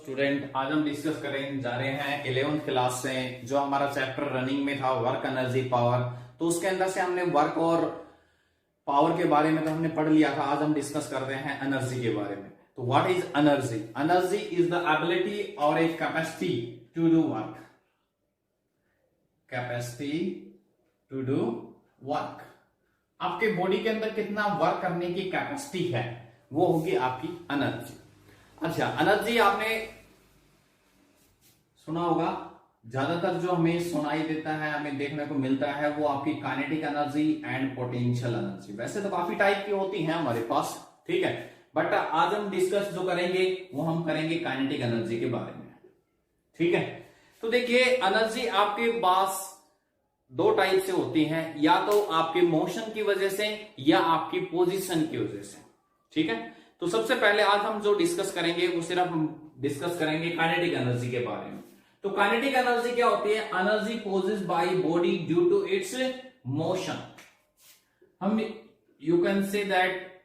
Student, आज हम discuss करें जा रहे हैं 11th क्लास से जो हमारा चैप्टर रनिंग में था वर्क एनर्जी पावर। तो उसके अंदर से हमने वर्क और पावर के बारे में तो हमने पढ़ लिया था। आज हम डिस्कस करते हैं एनर्जी के बारे में। तो what is energy? Energy is the ability और a capacity to do work. Capacity to do work, आपके बॉडी के अंदर कितना वर्क करने की कैपेसिटी है वो होगी आपकी एनर्जी। अच्छा, एनर्जी आपने सुना होगा, ज्यादातर जो हमें सुनाई देता है, हमें देखने को मिलता है वो आपकी kinetic energy and potential energy. वैसे तो काफी टाइप की होती हैं हमारे पास, ठीक है, बट आज हम डिस्कस जो करेंगे वो हम करेंगे काइनेटिक एनर्जी के बारे में, ठीक है। तो देखिए, एनर्जी आपके पास दो टाइप से होती हैं, या तो आपके मोशन की वजह से या आपकी पोजीशन की वजह से, ठीक है। तो सबसे पहले आज हम जो डिस्कस करेंगे वो सिर्फ हम डिस्कस करेंगे काइनेटिक एनर्जी के बारे में। तो काइनेटिक एनर्जी क्या होती है? Energy possess by body due to its motion. हम you can say that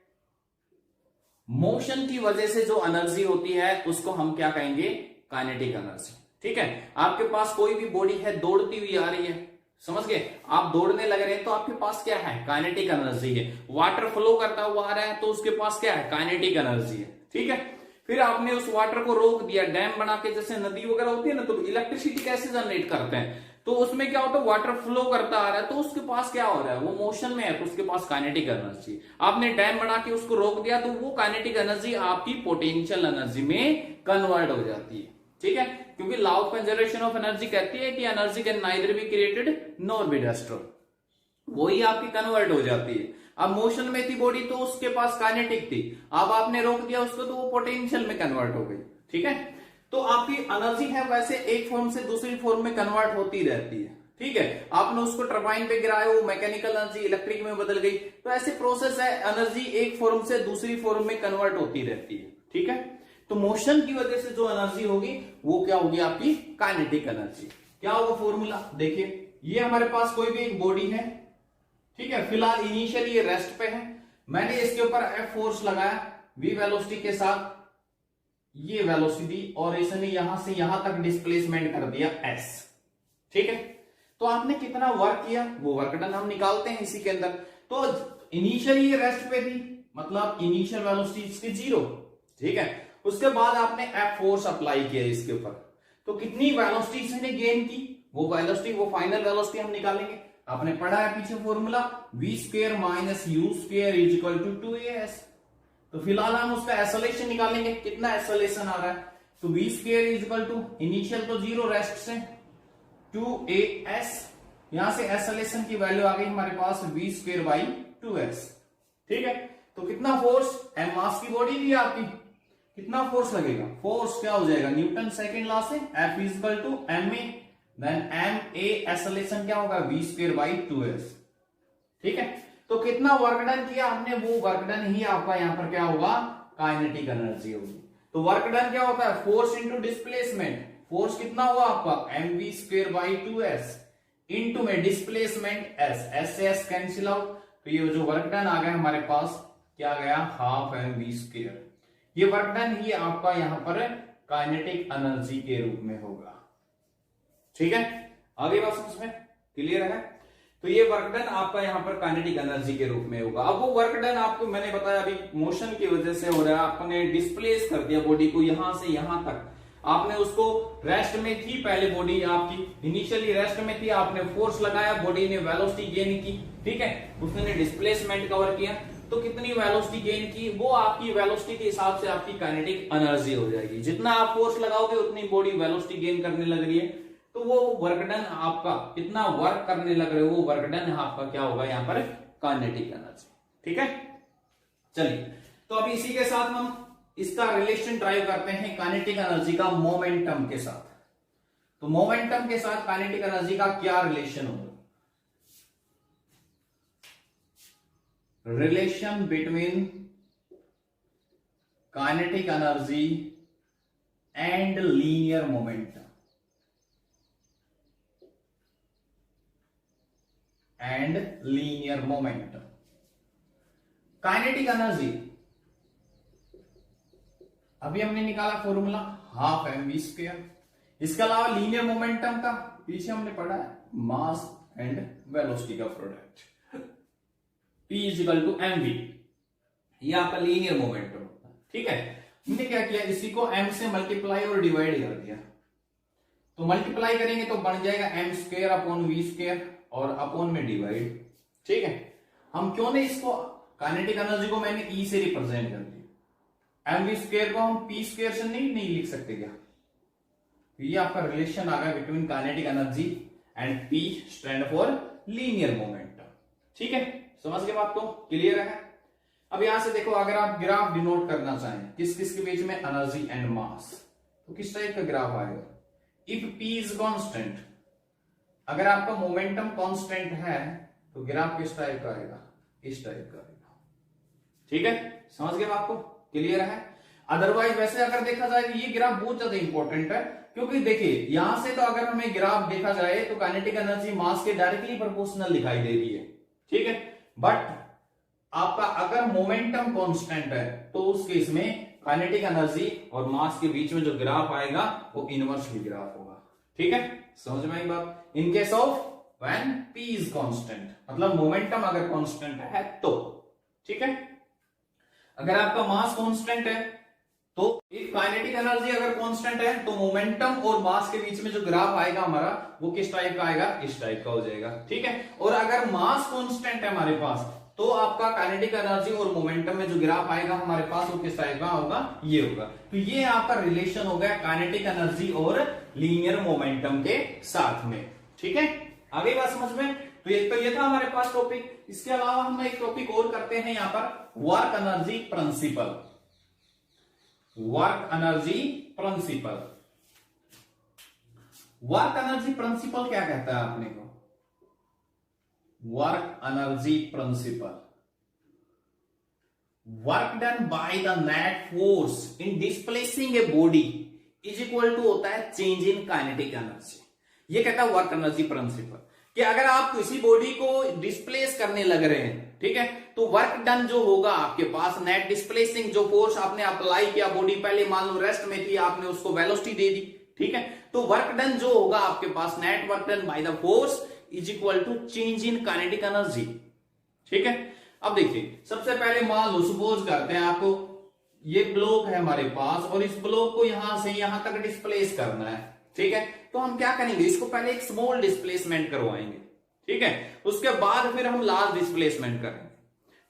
motion की वजह से जो एनर्जी होती है उसको हम क्या कहेंगे? काइनेटिक एनर्जी, ठीक है। आपके पास कोई भी बॉडी है, दौड़ती हुई आ रही है, समझ गए, आप दौड़ने लग रहे हैं तो आपके पास क्या है? काइनेटिक एनर्जी है। वाटर फ्लो करता हुआ आ रहा है तो उसके पास क्या है? काइनेटिक एनर्जी है, ठीक है। फिर आपने उस वाटर को रोक दिया, डैम बना के, जैसे नदी वगैरह होती है ना, तो इलेक्ट्रिसिटी कैसे जनरेट करते हैं? तो उसमें क्या होता है? वाटर फ्लो करता आ रहा है तो उसके पास क्या हो रहा है? वो मोशन में है तो उसके पास काइनेटिक एनर्जी। आपने डैम बना के उसको रोक दिया तो वो काइनेटिक एनर्जी आपकी पोटेंशियल एनर्जी में कन्वर्ट हो जाती है, ठीक है। क्योंकि law of conservation of energy कहती है कि energy can neither be created nor be destroyed, वही आपकी कन्वर्ट हो जाती है। अब मोशन में थी बॉडी तो उसके पास काइनेटिक थी, अब आपने रोक दिया उसको तो वो पोटेंशियल में कन्वर्ट हो गई, ठीक है। तो आपकी एनर्जी है वैसे एक फॉर्म से दूसरी फॉर्म में कन्वर्ट होती रहती है, ठीक है। आपने उसको टरबाइन पे गिराया, वो मैकेनिकल एनर्जी इलेक्ट्रिक में बदल गई, तो ऐसे प्रोसेस है, एनर्जी एक फॉर्म से दूसरी फॉर्म में कन्वर्ट होती रहती है, ठीक है। तो मोशन की वजह से जो एनर्जी होगी वो क्या होगी? आपकी काइनेटिक एनर्जी। क्या होगा फॉर्मूला? देखिए, ये हमारे पास कोई भी एक बॉडी है, ठीक है, फिलहाल इनिशियली ये रेस्ट पे है, मैंने इसके ऊपर F फोर्स लगाया v वेलोसिटी के साथ, ये वेलोसिटी, और इसने यहां से यहां तक डिस्प्लेसमेंट कर दिया s, ठीक है। तो आपने कितना वर्क किया वो वर्क डन हम निकालते हैं इसी के अंदर। तो इनिशियली ये रेस्ट पे थी, मतलब इनिशियल वेलोसिटी इसकी 0, ठीक है। उसके बाद आपने F फोर्स अप्लाई किया इसके ऊपर, तो कितनी वेलोसिटी इसने गेन की, वो वेलोसिटी, वो फाइनल वेलोसिटी हम निकालेंगे। आपने पढ़ा है पीछे formula, v square minus u square is equal to 2as। तो फिलहाल हम उसका एक्सेलरेशन निकालेंगे, कितना एक्सेलरेशन आ रहा है? तो v square is equal to, initial तो 0 रेस्ट से, 2as, यहां से एक्सेलरेशन की वैल्यू आ गई हमारे पास v स्क्वायर बाई 2s, ठीक है। तो कितना फोर्स, m मास की बॉडी भी आपकी, कितना फोर्स लगेगा? फोर्स क्या हो जाएगा? न्यूटन सेकंड लॉ से F is equal to ma, then ma acceleration क्या होगा? v स्क्वायर बाई 2s, ठीक है। तो कितना वर्क डन किया हमने, वो वर्क डन ही आपका यहां पर क्या होगा? काइनेटिक एनर्जी होगी। तो वर्क डन क्या होता है? Force into displacement. फोर्स कितना हुआ आपका? mv square by 2s, into में डिस्प्लेसमेंट s, s से s कैंसिल आउट, तो ये जो वर्क डन आ गया हमारे पास क्या गया? Half mv square. ये वर्क डन ही आपका यहां पर काइनेटिक एनर्जी के रूप में होगा, ठीक है। आगे बात समझ में क्लियर है? तो ये वर्क डन आपका यहां पर काइनेटिक एनर्जी के रूप में होगा। अब वो वर्क डन आपको मैंने बताया अभी मोशन की वजह से हो रहा है, आपने डिस्प्लेस कर दिया बॉडी को यहां से यहां तक, आपने उसको, रेस्ट में थी पहले बॉडी आपकी, इनिशियली रेस्ट में थी, आपने फोर्स लगाया, बॉडी ने वेलोसिटी गेन की, ठीक है, उसने डिस्प्लेसमेंट कवर किया, तो कितनी वेलोसिटी गेन की, वो आपकी वेलोसिटी के हिसाब से आपकी काइनेटिक एनर्जी हो जाएगी। जितना आप फोर्स लगाओगे उतनी बॉडी वेलोसिटी गेन करने लग रही है, तो वो वर्क डन आपका, कितना वर्क करने लग रहे हो वो वर्क डन आपका क्या होगा यहाँ पर? काइनेटिक एनर्जी, ठीक है। चलिए, तो अभी इसी के साथ हम इसका रिलेशन ड्राइव करते हैं काइनेटिक एनर्जी का मोमेंटम के साथ। तो मोमेंटम के साथ काइनेटिक एनर्जी का क्या रिलेशन होगा? Relation between kinetic energy and linear momentum, and linear momentum. Kinetic energy अभी हमने निकाला फॉर्मूला हाफ mv स्क्वायर। इसके अलावा लीनियर मोमेंटम का पीछे हमने पढ़ा है मास एंड वेलोसिटी का product, P is equal to mv, ये आपका लीनियर मोमेंटम होता है। ठीक है, हमने क्या किया, इसी को m से मल्टीप्लाई और डिवाइड कर दिया। तो मल्टीप्लाई करेंगे तो बन जाएगा m square upon v square और अपॉन में डिवाइड। ठीक है, हम क्यों नहीं इसको काइनेटिक एनर्जी को मैंने E से रिप्रेजेंट कर दिया, mv स्क्वायर को हम p स्क्वायर से नहीं लिख सकते क्या? ये आपका रिलेशन आ गया between kinetic energy and P stand for linear momentum. ठीक है, समझ गए बात को, क्लियर है? अब यहां से देखो, अगर आप ग्राफ डिनोट करना चाहें किस किस के बीच में एनर्जी एंड मास, तो किस टाइप का ग्राफ आएगा? इफ P इज कांस्टेंट, अगर आपका मोमेंटम कांस्टेंट है तो ग्राफ किस टाइप का आएगा? इस टाइप का आएगा। ठीक है, समझ गए बात को, क्लियर है? अदरवाइज वैसे अगर देखा जाए तो ये ग्राफ बहुत ज्यादा इंपॉर्टेंट है, क्योंकि देखिए यहां से तो अगर हमें ग्राफ देखा जाए तो काइनेटिक एनर्जी मास के डायरेक्टली प्रोपोर्शनल दिखाई दे रही है। ठीक है, बट आपका अगर मोमेंटम कांस्टेंट है तो उस केस में काइनेटिक एनर्जी और मास के बीच में जो ग्राफ आएगा वो इनवर्सली ग्राफ होगा। ठीक है, समझ में आई बात? In case of when P is constant, मतलब मोमेंटम अगर कांस्टेंट है तो। ठीक है, अगर आपका मास कांस्टेंट है तो इफ काइनेटिक एनर्जी अगर कांस्टेंट है तो मोमेंटम और मास के बीच में जो ग्राफ आएगा हमारा वो किस टाइप का आएगा? इस टाइप का हो जाएगा। ठीक है, और अगर मास कांस्टेंट है हमारे पास तो आपका काइनेटिक एनर्जी और मोमेंटम में जो ग्राफ आएगा हमारे पास वो किस टाइप का होगा? ये होगा। तो ये आपका रिलेशन हो गया काइनेटिक एनर्जी और लीनियर मोमेंटम के साथ में। ठीक है, आगे बात समझ में? तो ये था हमारे पास टॉपिक। इसके अलावा हम एक टॉपिक और करते हैं यहाँ पर, work energy principle. Work energy principle, work energy principle क्या कहता है आपने को? Work energy principle, work done by the net force in displacing a body is equal to होता है चेंज इन काइनेटिक एनर्जी। ये कहता है वर्क एनर्जी प्रिंसिपल कि अगर आप किसी बॉडी को डिस्प्लेस करने लग रहे हैं, ठीक है, तो वर्क डन जो होगा आपके पास नेट डिस्प्लेसिंग, जो फोर्स आपने अप्लाई किया, बॉडी पहले मान लो रेस्ट में थी, आपने उसको वेलोसिटी दे दी। ठीक है, तो वर्क डन जो होगा आपके पास net work done by the force is equal to change in kinetic energy. ठीक है, अब देखिए सबसे पहले मान लो, सपोज करते हैं आपको ये ब्लॉक है हमारे पास और इस ब्लॉक को यहां से यहां तक डिस्प्लेस करना है। ठीक है, तो हम क्या करेंगे, इसको पहले एक स्मॉल डिस्प्लेसमेंट करवाएंगे। ठीक है, उसके बाद फिर हम लार्ज डिस्प्लेसमेंट करेंगे।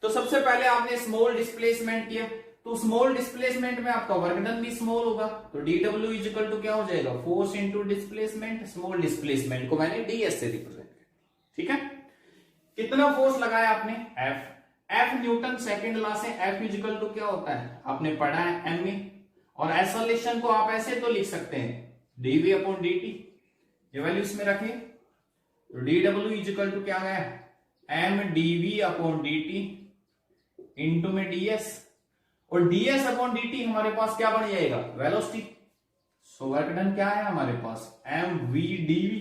तो सबसे पहले आपने स्मॉल डिस्प्लेसमेंट किया, तो स्मॉल डिस्प्लेसमेंट में आपका वर्क डन भी स्मॉल होगा, तो dw इक्वल टू क्या हो जाएगा? Force into displacement. Small displacement को मैंने ds से रिप्रेजेंट किया। ठीक है, कितना फोर्स लगाया आपने? F न्यूटन सेकंड लॉ से F इक्वल टू क्या होता है? आपने पढ़ा है m में, और एक्सेलरेशन को आप ऐसे तो लिख सकते हैं dv अपॉन dt, ये वैल्यू इसमें रखिए, तो dw इक्वल टू क्या है? m dv upon dt into में ds, और ds अपॉन dt हमारे पास क्या बन जाएगा? वेलोसिटी। सो वर्क डन क्या है हमारे पास? mv dv।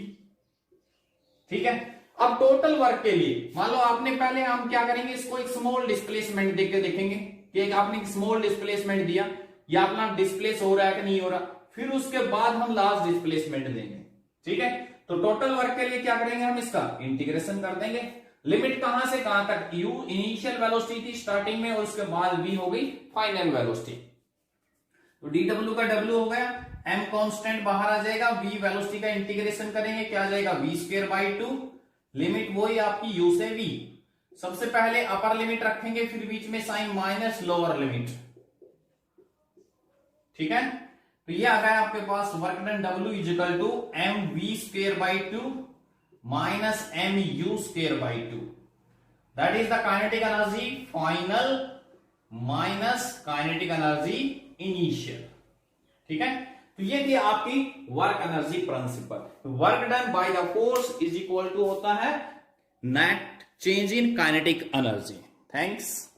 ठीक है, अब टोटल वर्क के लिए मान लो आपने पहले, हम क्या करेंगे, इसको एक स्मॉल डिस्प्लेसमेंट देख के देखेंगे कि एक आपने स्मॉल डिस्प्लेसमेंट दिया, या अपना डिस्प्लेस हो रहा है कि नहीं हो रहा, फिर उसके बाद हम लार्ज डिस्प्लेसमेंट देंगे। ठीक है, तो टोटल वर्क के लिए क्या करेंगे, हम इसका इंटीग्रेशन कर देंगे। लिमिट कहां से कहां तक? u इनिशियल वेलोसिटी थी स्टार्टिंग में, और उसके बाद v हो गई फाइनल वेलोसिटी। तो dw का w हो गया, m कांस्टेंट बाहर आ जाएगा, v वेलोसिटी का इंटीग्रेशन करेंगे, क्या आ जाएगा? v स्क्वायर बाई 2, लिमिट वही आपकी u से v। सबसे पहले अपर लिमिट रखेंगे, फिर बीच में साइन माइनस लोअर लिमिट। ठीक है, तो ये आ गया आपके पास work done w equal to mv square by 2 minus mu square by 2, that is the kinetic energy final minus kinetic energy initial. ठीक है, तो ये थी आपकी work energy principle. Work done by the force is equal to होता है net change in kinetic energy. Thanks.